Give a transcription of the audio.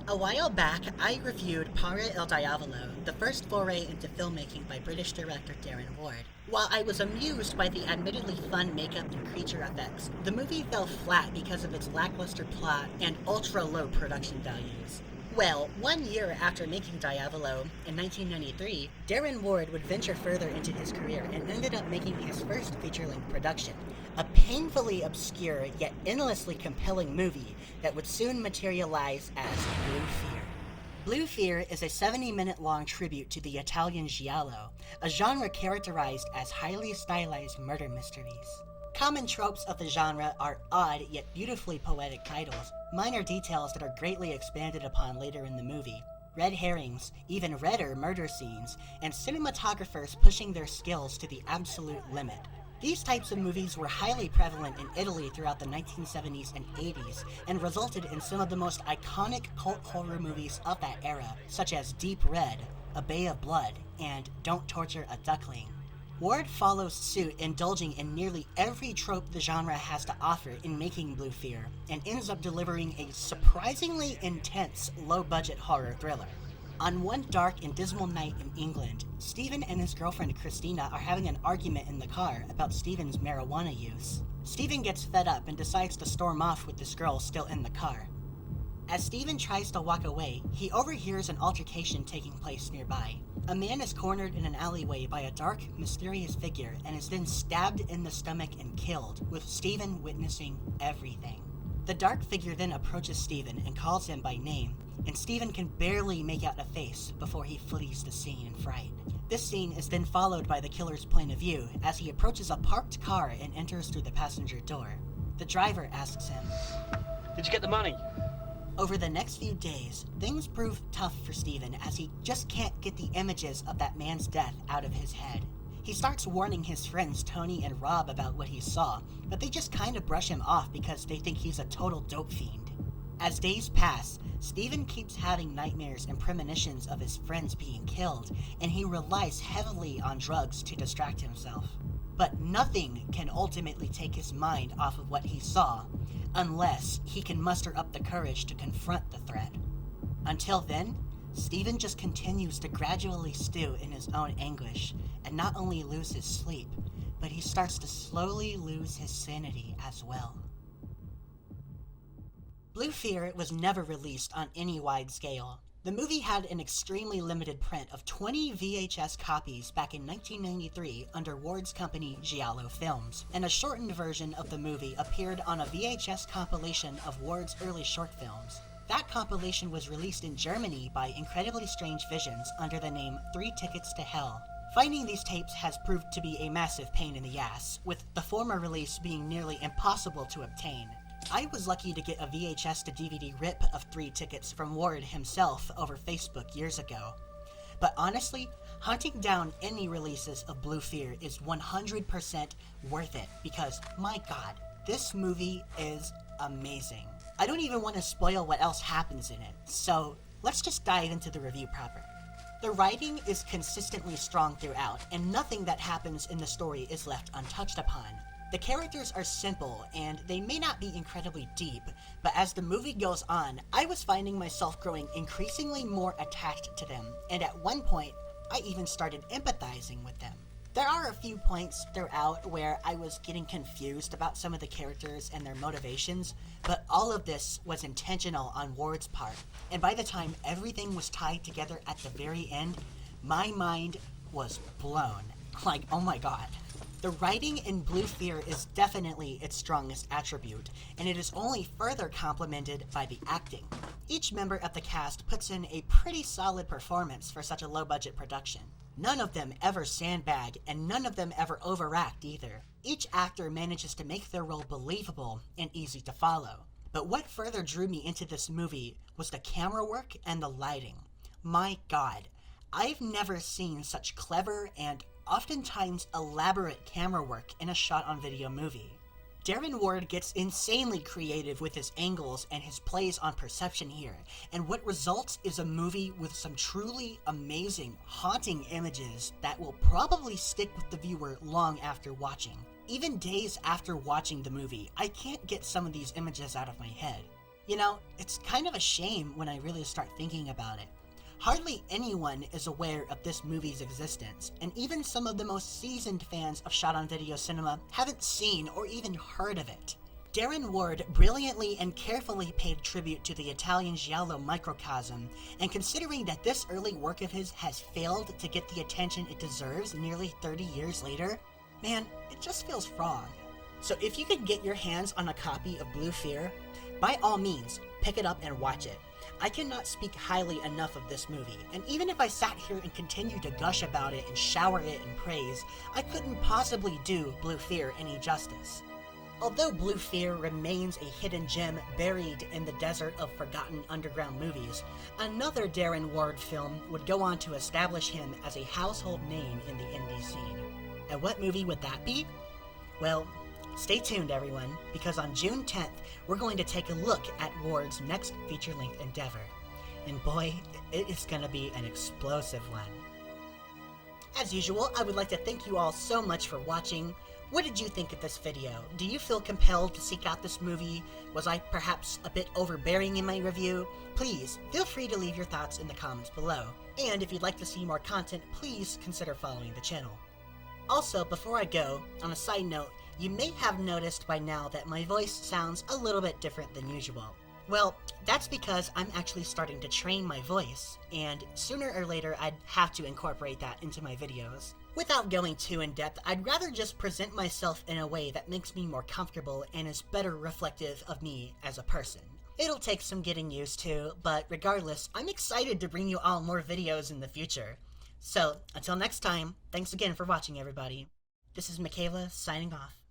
A while back, I reviewed Para El Diavolo, the first foray into filmmaking by British director Darren Ward. While I was amused by the admittedly fun makeup and creature effects, the movie fell flat because of its lackluster plot and ultra-low production values. Well, 1 year after making Diavolo, in 1993, Darren Ward would venture further into his career and ended up making his first feature-length production, a painfully obscure yet endlessly compelling movie that would soon materialize as Blue Fear. Blue Fear is a 70-minute long tribute to the Italian giallo, a genre characterized as highly stylized murder mysteries. Common tropes of the genre are odd yet beautifully poetic titles, minor details that are greatly expanded upon later in the movie, red herrings, even redder murder scenes, and cinematographers pushing their skills to the absolute limit. These types of movies were highly prevalent in Italy throughout the 1970s and 80s, and resulted in some of the most iconic cult horror movies of that era, such as Deep Red, A Bay of Blood, and Don't Torture a Duckling. Ward follows suit, indulging in nearly every trope the genre has to offer in making Blue Fear, and ends up delivering a surprisingly intense, low-budget horror thriller. On one dark and dismal night in England, Stephen and his girlfriend Christina are having an argument in the car about Stephen's marijuana use. Stephen gets fed up and decides to storm off with this girl still in the car. As Stephen tries to walk away, he overhears an altercation taking place nearby. A man is cornered in an alleyway by a dark, mysterious figure and is then stabbed in the stomach and killed, with Stephen witnessing everything. The dark figure then approaches Stephen and calls him by name, and Stephen can barely make out a face before he flees the scene in fright. This scene is then followed by the killer's point of view as he approaches a parked car and enters through the passenger door. The driver asks him, "Did you get the money?" Over the next few days, things prove tough for Stephen as he just can't get the images of that man's death out of his head. He starts warning his friends Tony and Rob about what he saw, but they just kind of brush him off because they think he's a total dope fiend. As days pass, Stephen keeps having nightmares and premonitions of his friends being killed, and he relies heavily on drugs to distract himself. But nothing can ultimately take his mind off of what he saw, unless he can muster up the courage to confront the threat. Until then, Stephen just continues to gradually stew in his own anguish, and not only lose his sleep, but he starts to slowly lose his sanity as well. Blue Fear was never released on any wide scale. The movie had an extremely limited print of 20 VHS copies back in 1993 under Ward's company Giallo Films, and a shortened version of the movie appeared on a VHS compilation of Ward's early short films. That compilation was released in Germany by Incredibly Strange Visions under the name 3 Tickets to Hell. Finding these tapes has proved to be a massive pain in the ass, with the former release being nearly impossible to obtain. I was lucky to get a VHS to DVD rip of 3 Tickets from Ward himself over Facebook years ago. But honestly, hunting down any releases of Blue Fear is 100% worth it because, my god, this movie is amazing. I don't even want to spoil what else happens in it, so let's just dive into the review proper. The writing is consistently strong throughout, and nothing that happens in the story is left untouched upon. The characters are simple, and they may not be incredibly deep, but as the movie goes on, I was finding myself growing increasingly more attached to them, and at one point, I even started empathizing with them. There are a few points throughout where I was getting confused about some of the characters and their motivations, but all of this was intentional on Ward's part, and by the time everything was tied together at the very end, my mind was blown. Like, oh my god. The writing in Blue Fear is definitely its strongest attribute, and it is only further complemented by the acting. Each member of the cast puts in a pretty solid performance for such a low-budget production. None of them ever sandbag, and none of them ever overact either. Each actor manages to make their role believable and easy to follow. But what further drew me into this movie was the camera work and the lighting. My god, I've never seen such clever and oftentimes elaborate camera work in a shot-on-video movie. Darren Ward gets insanely creative with his angles and his plays on perception here, and what results is a movie with some truly amazing, haunting images that will probably stick with the viewer long after watching. Even days after watching the movie, I can't get some of these images out of my head. You know, it's kind of a shame when I really start thinking about it. Hardly anyone is aware of this movie's existence, and even some of the most seasoned fans of shot-on-video cinema haven't seen or even heard of it. Darren Ward brilliantly and carefully paid tribute to the Italian giallo microcosm, and considering that this early work of his has failed to get the attention it deserves nearly 30 years later, man, it just feels wrong. So if you could get your hands on a copy of Blue Fear, by all means, pick it up and watch it. I cannot speak highly enough of this movie, and even if I sat here and continued to gush about it and shower it in praise, I couldn't possibly do Blue Fear any justice. Although Blue Fear remains a hidden gem buried in the desert of forgotten underground movies, another Darren Ward film would go on to establish him as a household name in the indie scene. And what movie would that be? Well, stay tuned everyone, because on June 10th, we're going to take a look at Ward's next feature-length endeavor. And boy, it is going to be an explosive one. As usual, I would like to thank you all so much for watching. What did you think of this video? Do you feel compelled to seek out this movie? Was I perhaps a bit overbearing in my review? Please, feel free to leave your thoughts in the comments below. And if you'd like to see more content, please consider following the channel. Also, before I go, on a side note, you may have noticed by now that my voice sounds a little bit different than usual. Well, that's because I'm actually starting to train my voice, and sooner or later I'd have to incorporate that into my videos. Without going too in-depth, I'd rather just present myself in a way that makes me more comfortable and is better reflective of me as a person. It'll take some getting used to, but regardless, I'm excited to bring you all more videos in the future. So, until next time, thanks again for watching everybody. This is Michaela signing off.